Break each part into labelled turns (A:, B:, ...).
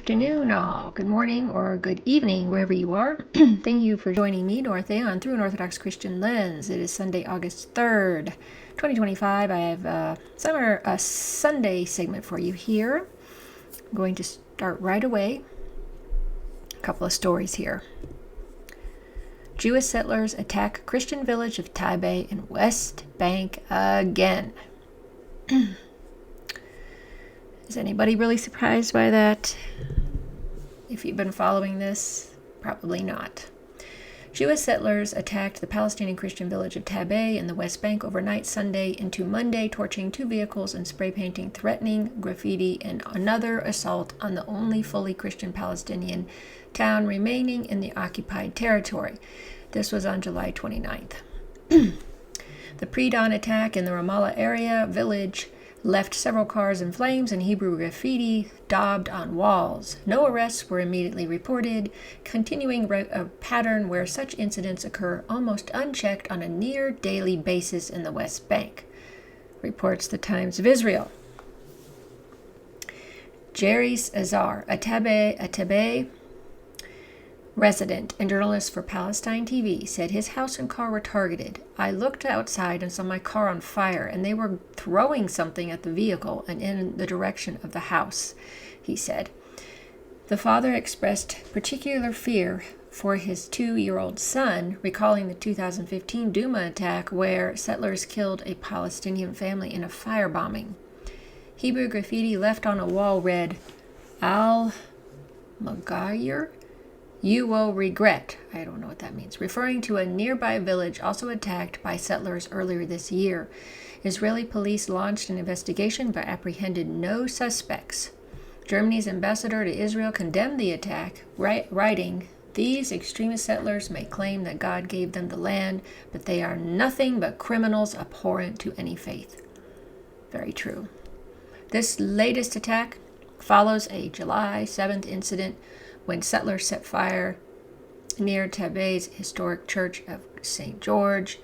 A: afternoon, good morning, or good evening, wherever you are. Thank you for joining me, Dorothy, on Through an Orthodox Christian Lens. It is Sunday, August 3rd, 2025. I have a Sunday segment for you here. I'm going to start right away. A couple of stories here. Jewish settlers attack Christian village of Taibeh in West Bank again. Is anybody really surprised by that? If you've been following this, probably not. Jewish settlers attacked the Palestinian Christian village of Taibeh in the West Bank overnight Sunday into Monday, torching 2 vehicles and spray painting, threatening graffiti, and another assault on the only fully Christian Palestinian town remaining in the occupied territory. This was on July 29th. The pre-dawn attack in the Ramallah area village left several cars in flames and Hebrew graffiti daubed on walls. No arrests were immediately reported, continuing a pattern where such incidents occur almost unchecked on a near daily basis in the West Bank, reports the Times of Israel. Jeris Azar, a Taibeh resident and journalist for Palestine TV, said his house and car were targeted. I looked outside and saw my car on fire, and they were throwing something at the vehicle and in the direction of the house, he said. The father expressed particular fear for his 2-year-old son, recalling the 2015 Duma attack where settlers killed a Palestinian family in a firebombing. Hebrew graffiti left on a wall read, Al-Magayr? You will regret, I don't know what that means, referring to a nearby village also attacked by settlers earlier this year. Israeli police launched an investigation but apprehended no suspects. Germany's ambassador to Israel condemned the attack, writing, "These extremist settlers may claim that God gave them the land, but they are nothing but criminals abhorrent to any faith." Very true. This latest attack follows a July 7th incident when settlers set fire near Taibeh's historic church of St. George,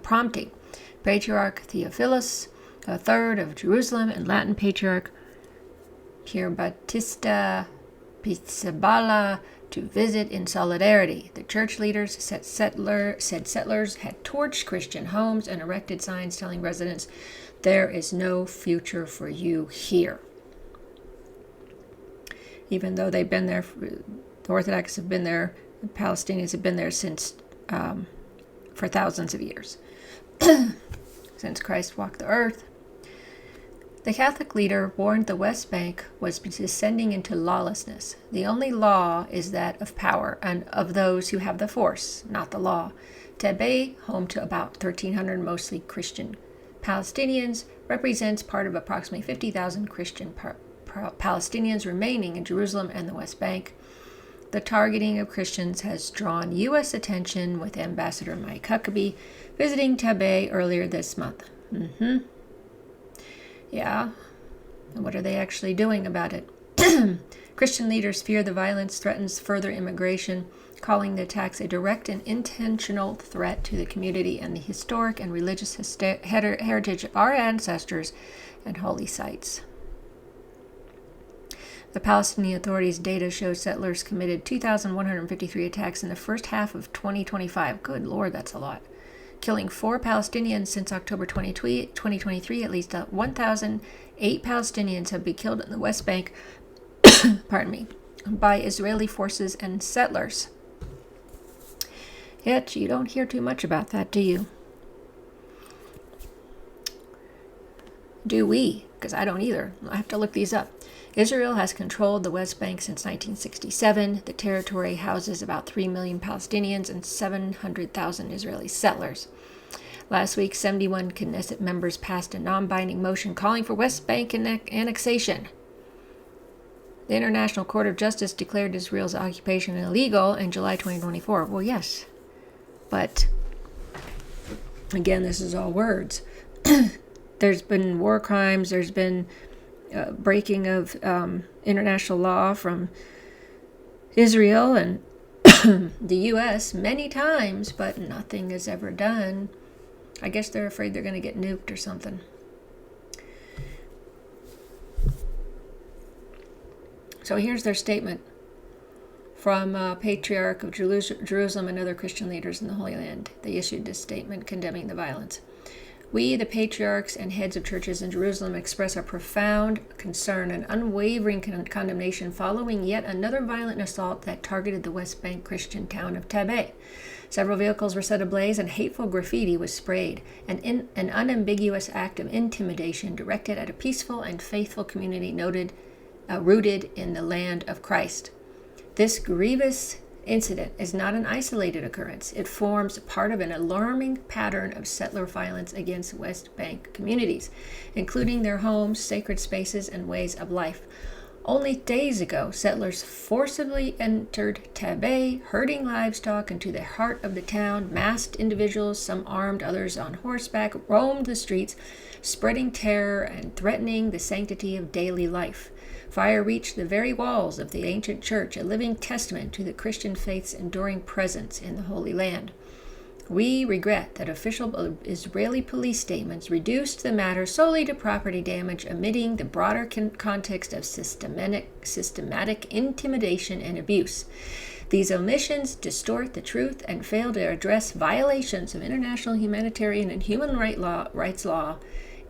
A: prompting Patriarch Theophilus III of Jerusalem and Latin Patriarch Pier Battista Pizzaballa to visit in solidarity. The church leaders said settlers had torched Christian homes and erected signs telling residents, "There is no future for you here." Even though they've been there, the Orthodox have been there, the Palestinians have been there since for thousands of years, since Christ walked the earth. The Catholic leader warned the West Bank was descending into lawlessness. The only law is that of power and of those who have the force, not the law. Taibeh, home to about 1,300 mostly Christian Palestinians, represents part of approximately 50,000 Christian Palestinians remaining in Jerusalem and the West Bank. The targeting of Christians has drawn U.S. attention, with Ambassador Mike Huckabee visiting Taibeh earlier this month. Yeah, and what are they actually doing about it? Christian leaders fear the violence threatens further immigration, calling the attacks a direct and intentional threat to the community and the historic and religious heritage of our ancestors and holy sites. The Palestinian Authority's data shows settlers committed 2,153 attacks in the first half of 2025. Good Lord, that's a lot. Killing 4 Palestinians since October 2023. At least 1,008 Palestinians have been killed in the West Bank by Israeli forces and settlers. Yet you don't hear too much about that, do you? Do we? Because I don't either. I have to look these up. Israel has controlled the West Bank since 1967. The territory houses about 3 million Palestinians and 700,000 Israeli settlers. Last week, 71 Knesset members passed a non-binding motion calling for West Bank annexation. The International Court of Justice declared Israel's occupation illegal in July 2024. Well, yes. But, again, this is all words. There's been war crimes. There's been breaking of international law from Israel and the U.S. many times, but nothing is ever done. I guess they're afraid they're going to get nuked or something. So here's their statement from Patriarch of Jerusalem and other Christian leaders in the Holy Land. They issued this statement condemning the violence. We, the patriarchs and heads of churches in Jerusalem, express our profound concern and unwavering condemnation following yet another violent assault that targeted the West Bank Christian town of Tabay. Several vehicles were set ablaze and hateful graffiti was sprayed, an unambiguous act of intimidation directed at a peaceful and faithful community rooted in the land of Christ. This grievous incident is not an isolated occurrence. It forms part of an alarming pattern of settler violence against West Bank communities, including their homes, sacred spaces, and ways of life. Only days ago, settlers forcibly entered Tabay, herding livestock into the heart of the town. Masked individuals, some armed, others on horseback, roamed the streets, spreading terror and threatening the sanctity of daily life. Fire reached the very walls of the ancient church, a living testament to the Christian faith's enduring presence in the Holy Land. We regret that official Israeli police statements reduced the matter solely to property damage, omitting the broader context of systematic intimidation and abuse. These omissions distort the truth and fail to address violations of international humanitarian and human rights law,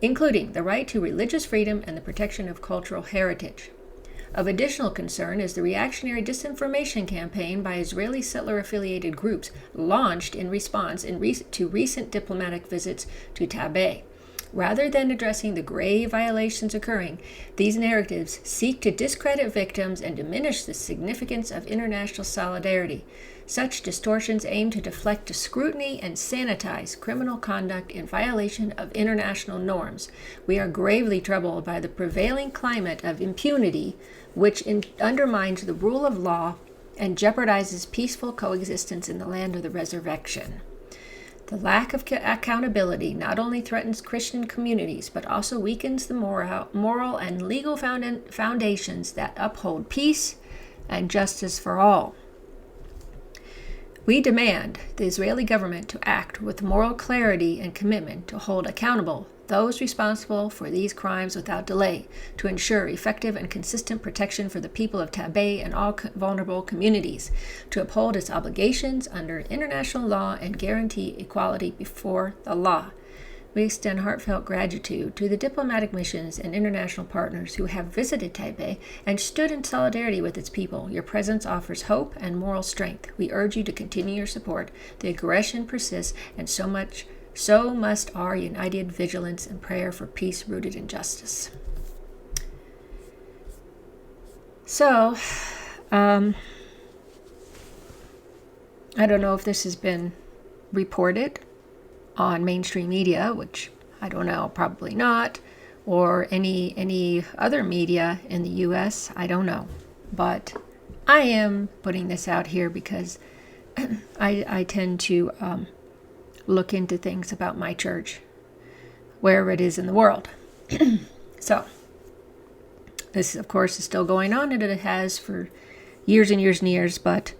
A: including the right to religious freedom and the protection of cultural heritage. Of additional concern is the reactionary disinformation campaign by Israeli settler-affiliated groups launched in response to recent diplomatic visits to Tabay. Rather than addressing the grave violations occurring, these narratives seek to discredit victims and diminish the significance of international solidarity. Such distortions aim to deflect to scrutiny and sanitize criminal conduct in violation of international norms. We are gravely troubled by the prevailing climate of impunity, which undermines the rule of law and jeopardizes peaceful coexistence in the land of the resurrection. The lack of accountability not only threatens Christian communities, but also weakens the moral and legal foundations that uphold peace and justice for all. We demand the Israeli government to act with moral clarity and commitment to hold accountable those responsible for these crimes without delay, to ensure effective and consistent protection for the people of Tabay and all vulnerable communities, to uphold its obligations under international law and guarantee equality before the law. We extend heartfelt gratitude to the diplomatic missions and international partners who have visited Tabay and stood in solidarity with its people. Your presence offers hope and moral strength. We urge you to continue your support. The aggression persists, and so must our united vigilance and prayer for peace rooted in justice. So, I don't know if this has been reported on mainstream media, which I don't know, probably not, or any other media in the U.S., I don't know. But I am putting this out here because I tend to look into things about my church, wherever it is in the world. So, this, of course, is still going on, and it has for years and years and years, but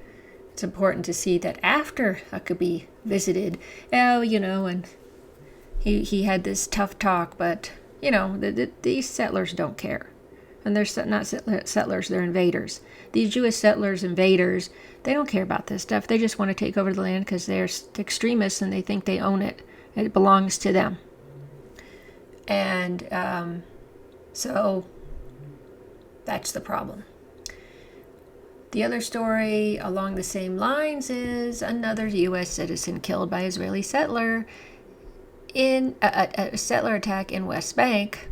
A: it's important to see that after Huckabee visited, and he had this tough talk, but, these settlers don't care. And they're not settlers, they're invaders. These Jewish settlers, invaders, they don't care about this stuff. They just want to take over the land because they're extremists and they think they own it. It belongs to them. And so that's the problem. The other story along the same lines is another U.S. citizen killed by Israeli settler in a settler attack in West Bank.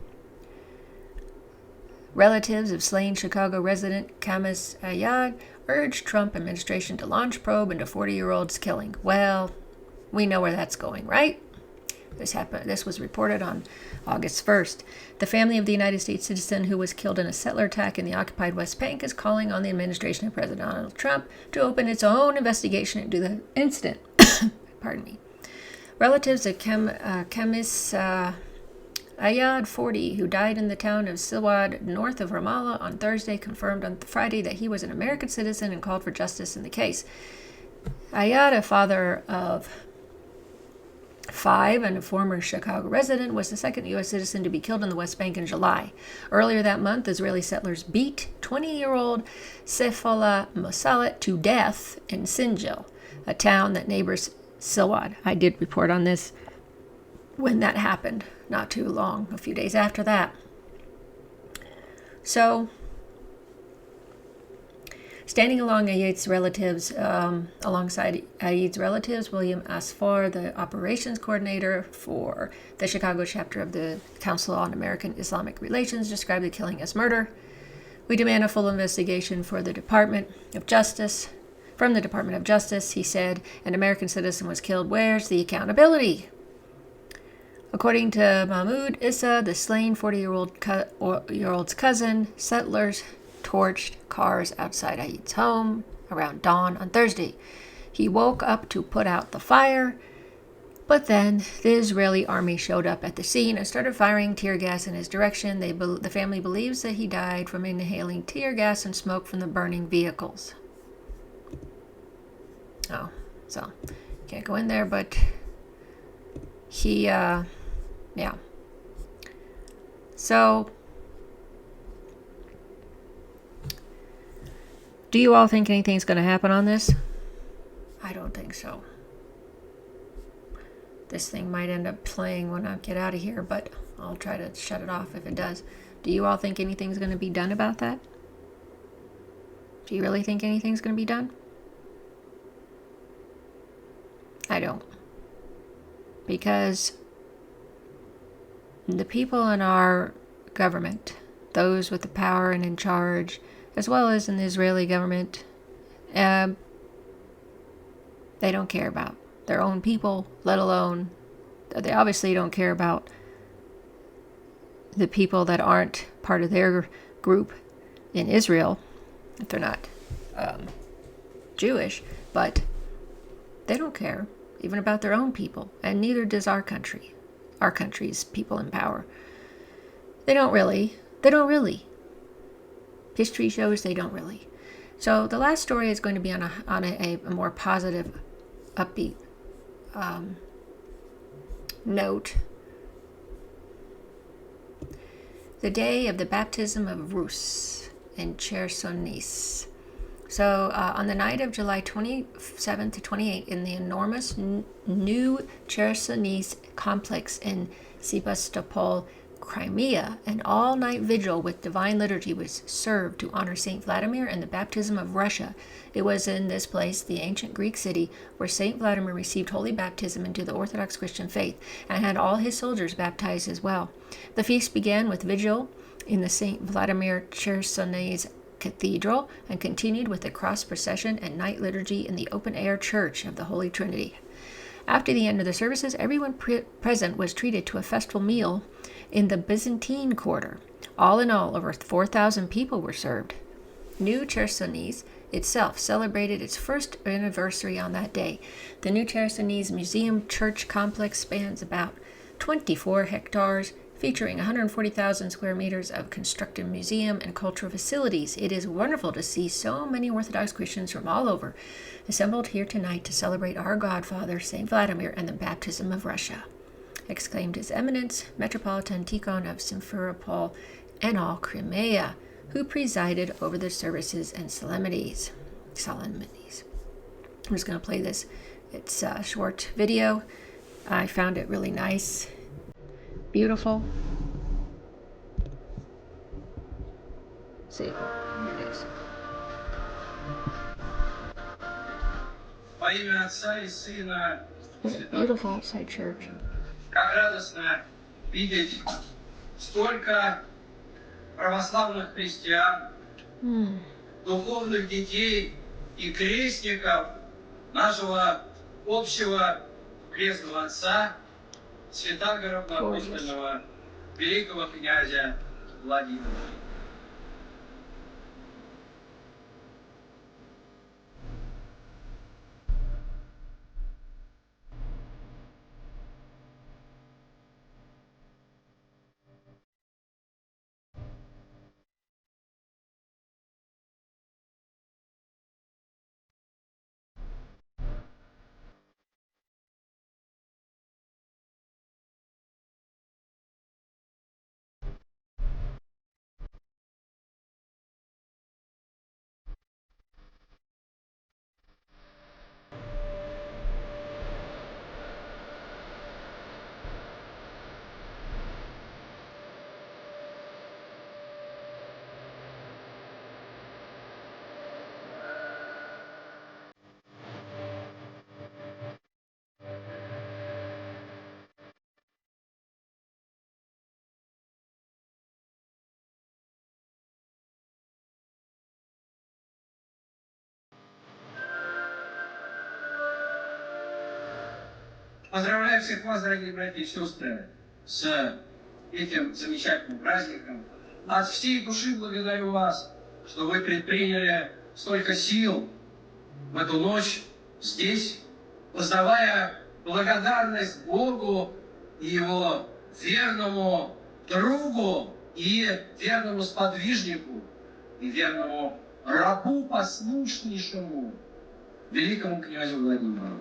A: Relatives of slain Chicago resident Kamis Ayad urged Trump administration to launch probe into 40-year-old's killing. Well, we know where that's going, right? This was reported on August 1st. The family of the United States citizen who was killed in a settler attack in the occupied West Bank is calling on the administration of President Donald Trump to open its own investigation into the incident. Pardon me. Relatives of Kamis Ayad, 40, who died in the town of Silwad, north of Ramallah, on Thursday, confirmed on Friday that he was an American citizen and called for justice in the case. Ayad, a father of 5, and a former Chicago resident, was the second U.S. citizen to be killed in the West Bank in July. Earlier that month, Israeli settlers beat 20-year-old Sefala Mosalet to death in Sinjil, a town that neighbors Silwad. I did report on this when that happened, not too long, a few days after that. So, standing alongside Ayed's relatives, William Asfar, the operations coordinator for the Chicago chapter of the Council on American Islamic Relations, described the killing as murder. We demand a full investigation from the Department of Justice, he said. An American citizen was killed. Where's the accountability? According to Mahmoud Issa, the slain 40-year-old's cousin, settlers torched cars outside Ayed's home around dawn on Thursday. He woke up to put out the fire, but then the Israeli army showed up at the scene and started firing tear gas in his direction. The family believes that he died from inhaling tear gas and smoke from the burning vehicles. Oh, so can't go in there, but he, yeah. So, do you all think anything's going to happen on this? I don't think so. This thing might end up playing when I get out of here, but I'll try to shut it off if it does. Do you all think anything's going to be done about that? Do you really think anything's going to be done? I don't. Because the people in our government, those with the power and in charge, as well as in the Israeli government, they don't care about their own people, let alone, they obviously don't care about the people that aren't part of their group in Israel, if they're not Jewish, but they don't care even about their own people, and neither does our country's people in power. They don't really. History shows they don't really. So the last story is going to be on a more positive, upbeat note. The day of the baptism of Rus in Chersonis. So on the night of July 27th to 28th, in the enormous new Chersonis complex in Sebastopol, Crimea, an all-night vigil with divine liturgy was served to honor Saint Vladimir and the baptism of Russia. It was in this place, the ancient Greek city, where Saint Vladimir received holy baptism into the Orthodox Christian faith and had all his soldiers baptized as well. The feast began with vigil in the Saint Vladimir Chersonis Cathedral and continued with the cross procession and night liturgy in the open-air church of the Holy Trinity. After the end of the services, everyone present was treated to a festival meal in the Byzantine Quarter. All in all, over 4,000 people were served. New Chersonis itself celebrated its first anniversary on that day. The New Chersonis Museum Church complex spans about 24 hectares, featuring 140,000 square meters of constructed museum and cultural facilities. It is wonderful to see so many Orthodox Christians from all over assembled here tonight to celebrate our Godfather, Saint Vladimir, and the baptism of Russia, exclaimed His Eminence, Metropolitan Tikhon of Simferopol and all Crimea, who presided over the services and solemnities. I'm just going to play this. It's a short video. I found it really nice. Beautiful. See, here it is. What a beautiful outside church.
B: Как радостно видеть столько православных христиан, духовных детей и крестников нашего общего крестного отца, святаго равноапостольного великого князя Владимира. Поздравляю всех вас, дорогие братья и сестры, с этим замечательным праздником. От всей души благодарю вас, что вы предприняли столько сил в эту ночь здесь, воздавая благодарность Богу и Его верному другу и верному сподвижнику и верному рабу послушнейшему великому князю Владимиру.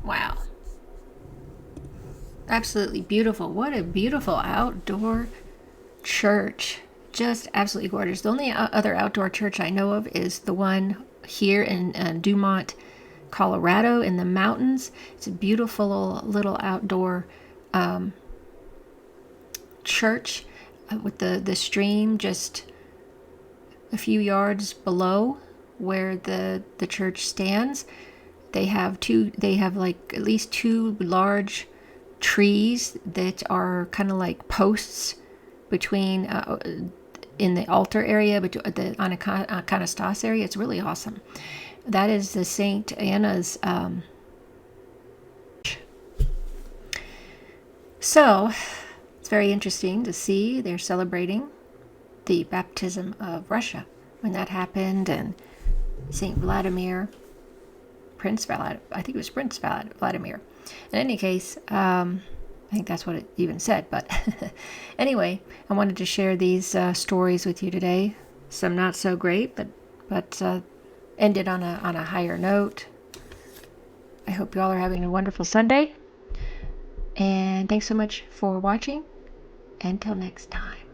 A: Wow. Absolutely beautiful. What a beautiful outdoor church. Just absolutely gorgeous. The only other outdoor church I know of is the one here in Dumont, Colorado, in the mountains. It's a beautiful little outdoor church with the stream just a few yards below where the church stands. They have like at least two large trees that are kind of like posts between in the altar area, but the iconostas area. It's really awesome. That is the Saint Anna's. So it's very interesting to see they're celebrating the baptism of Russia when that happened, and Saint Vladimir, I think it was Prince Vladimir. In any case, I think that's what it even said. But anyway, I wanted to share these stories with you today. Some not so great, but ended on a higher note. I hope you all are having a wonderful Sunday. And thanks so much for watching. Until next time.